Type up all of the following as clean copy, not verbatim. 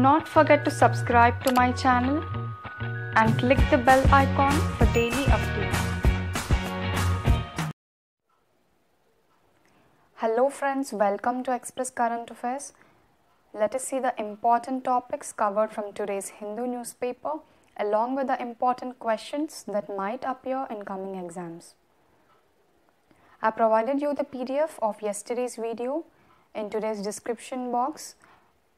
not forget to subscribe to my channel and click the bell icon for daily updates. Hello friends, welcome to Express Current Affairs. Let us see the important topics covered from today's Hindu newspaper along with the important questions that might appear in coming exams. I provided you the PDF of yesterday's video in today's description box.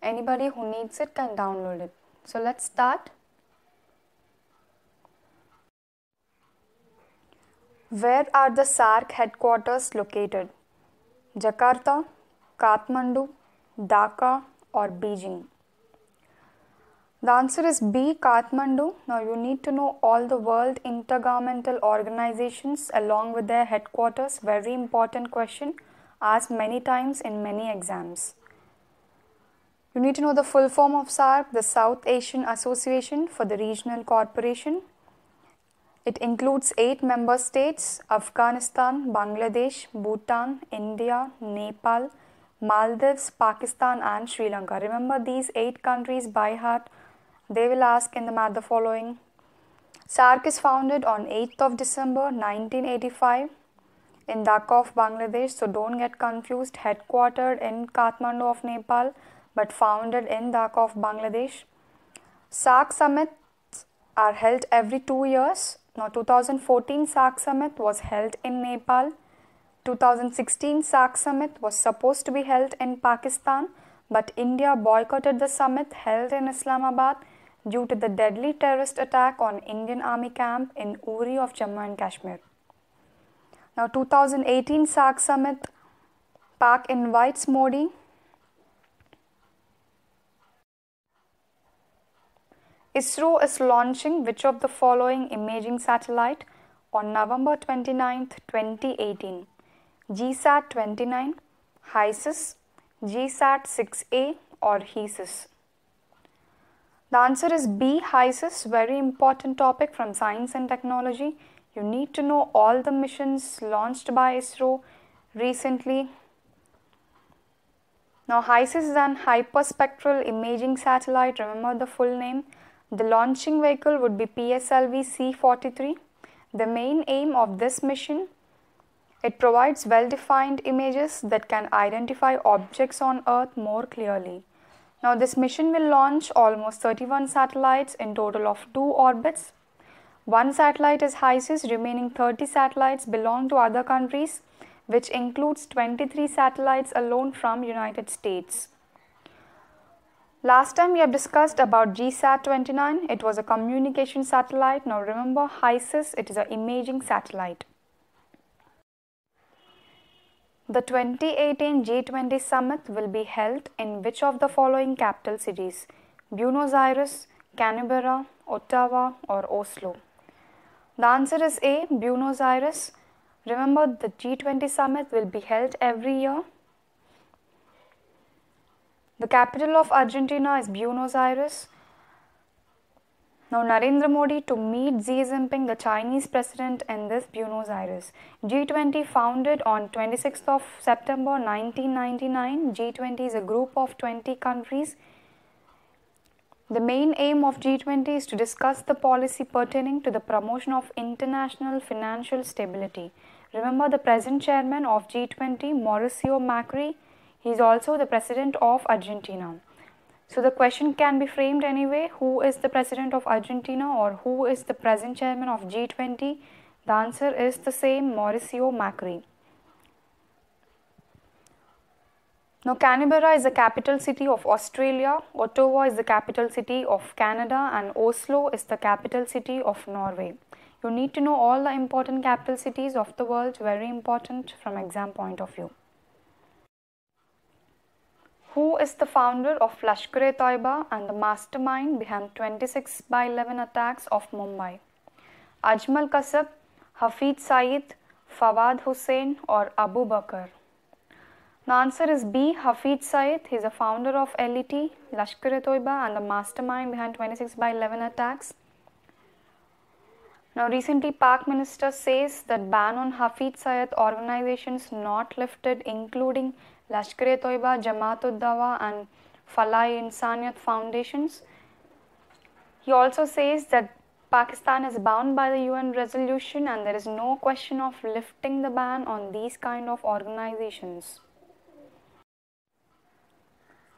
Anybody who needs it can download it. So let's start. Where are the SAARC headquarters located? Jakarta, Kathmandu, Dhaka or Beijing? The answer is B, Kathmandu. Now you need to know all the world intergovernmental organizations along with their headquarters. Very important question, asked many times in many exams. You need to know the full form of SAARC, the South Asian Association for the Regional Cooperation. It includes 8 member states: Afghanistan, Bangladesh, Bhutan, India, Nepal, Maldives, Pakistan and Sri Lanka. Remember these 8 countries by heart. They will ask in the math the following. SAARC is founded on 8th of December 1985 in Dhaka of Bangladesh. So don't get confused. Headquartered in Kathmandu of Nepal but founded in Dhaka of Bangladesh. SAARC summits are held every 2 years. Now 2014 SAARC summit was held in Nepal. 2016 SAARC summit was supposed to be held in Pakistan, but India boycotted the summit held in Islamabad due to the deadly terrorist attack on Indian Army camp in Uri of Jammu and Kashmir. Now 2018 SAARC summit, Pak invites Modi. ISRO is launching which of the following imaging satellite on November 29, 2018? GSAT-29, HISIS, GSAT-6A or HESIS? The answer is B, HISIS. Very important topic from science and technology. You need to know all the missions launched by ISRO recently. Now HISIS is an hyperspectral imaging satellite. Remember the full name. The launching vehicle would be PSLV C-43. The main aim of this mission, it provides well-defined images that can identify objects on Earth more clearly. Now this mission will launch almost 31 satellites in total of 2 orbits. 1 satellite is HISIS, remaining 30 satellites belong to other countries, which includes 23 satellites alone from United States. Last time we have discussed about GSAT-29. It was a communication satellite. Now remember HISIS, it is an imaging satellite. The 2018 G20 Summit will be held in which of the following capital cities? Buenos Aires, Canberra, Ottawa or Oslo? The answer is A, Buenos Aires. Remember the G20 Summit will be held every year. The capital of Argentina is Buenos Aires. Now Narendra Modi to meet Xi Jinping, the Chinese president, in this Buenos Aires. G20 founded on 26th of September 1999. G20 is a group of 20 countries. The main aim of G20 is to discuss the policy pertaining to the promotion of international financial stability. Remember the present chairman of G20, Mauricio Macri. He is also the president of Argentina. So the question can be framed anyway. Who is the president of Argentina or who is the present chairman of G20? The answer is the same, Mauricio Macri. Now Canberra is the capital city of Australia, Ottawa is the capital city of Canada and Oslo is the capital city of Norway. You need to know all the important capital cities of the world. Very important from exam point of view. Who is the founder of Lashkar-e-Taiba and the mastermind behind 26/11 attacks of Mumbai? Ajmal Kasab, Hafiz Saeed, Fawad Hussain or Abu Bakr? The answer is B, Hafiz Saeed. He is the founder of LET, Lashkar-e-Taiba and the mastermind behind 26/11 attacks. Now recently Pak Minister says that ban on Hafiz Saeed organizations not lifted including Lashkar-e-Taiba, Jamaat-ud-Dawa and Falai-e-Insaniyat foundations. He also says that Pakistan is bound by the UN resolution and there is no question of lifting the ban on these kind of organizations.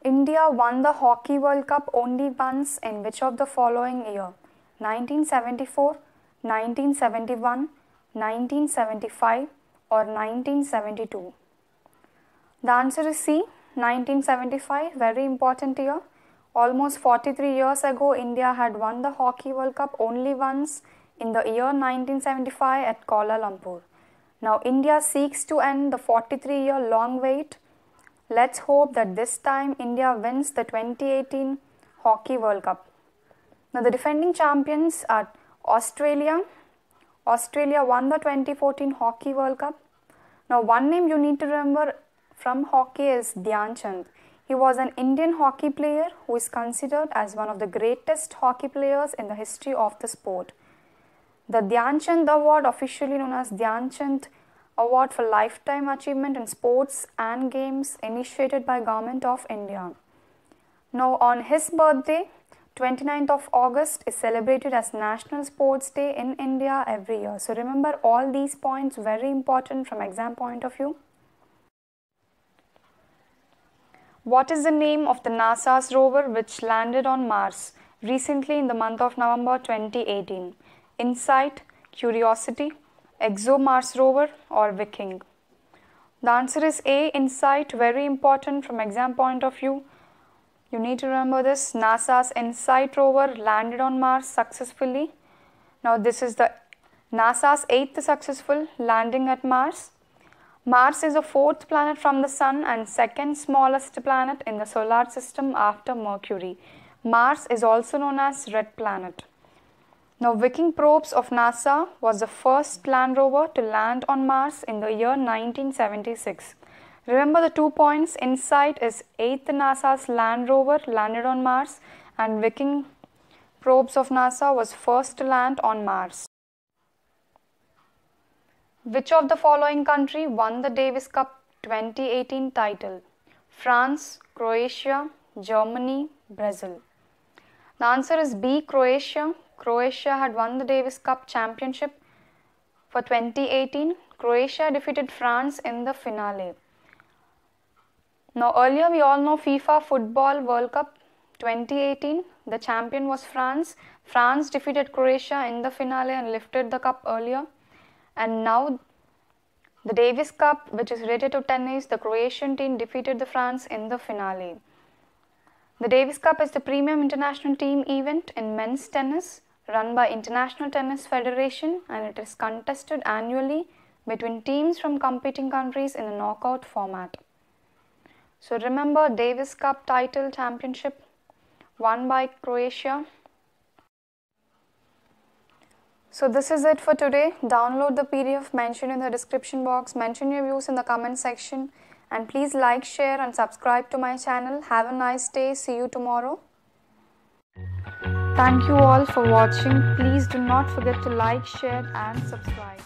India won the Hockey World Cup only once in which of the following year? 1974, 1971, 1975 or 1972? The answer is C, 1975, very important year. Almost 43 years ago, India had won the Hockey World Cup only once in the year 1975 at Kuala Lumpur. Now, India seeks to end the 43-year long wait. Let's hope that this time India wins the 2018 Hockey World Cup. Now, the defending champions are Australia. Australia won the 2014 Hockey World Cup. Now, one name you need to remember from hockey is Dhyan Chand. He was an Indian hockey player who is considered as one of the greatest hockey players in the history of the sport. The Dhyan Chand Award, officially known as Dhyan Chand Award for Lifetime Achievement in Sports and Games, initiated by Government of India. Now, on his birthday, 29th of August is celebrated as National Sports Day in India every year. So, remember all these points, very important from exam point of view. What is the name of the NASA's rover which landed on Mars recently in the month of November 2018? InSight, Curiosity, ExoMars rover or Viking? The answer is A, InSight, very important from exam point of view. You need to remember this. NASA's InSight rover landed on Mars successfully. Now this is the NASA's 8th successful landing at Mars. Mars is the 4th planet from the Sun and 2nd smallest planet in the solar system after Mercury. Mars is also known as Red Planet. Now, Viking probes of NASA was the first land rover to land on Mars in the year 1976. Remember the 2 points. InSight is 8th NASA's land rover landed on Mars and Viking probes of NASA was first to land on Mars. Which of the following country won the Davis Cup 2018 title? France, Croatia, Germany, Brazil. The answer is B, Croatia. Croatia had won the Davis Cup championship for 2018. Croatia defeated France in the finale. Now earlier we all know FIFA Football World Cup 2018. The champion was France. France defeated Croatia in the finale and lifted the cup earlier. And now the Davis Cup, which is related to tennis, the Croatian team defeated the France in the finale. The Davis Cup is the premium international team event in men's tennis run by International Tennis Federation and it is contested annually between teams from competing countries in a knockout format. So remember, Davis Cup title championship won by Croatia. So this is it for today. Download the PDF mentioned in the description box. Mention your views in the comment section. And please like, share and subscribe to my channel. Have a nice day. See you tomorrow. Thank you all for watching. Please do not forget to like, share and subscribe.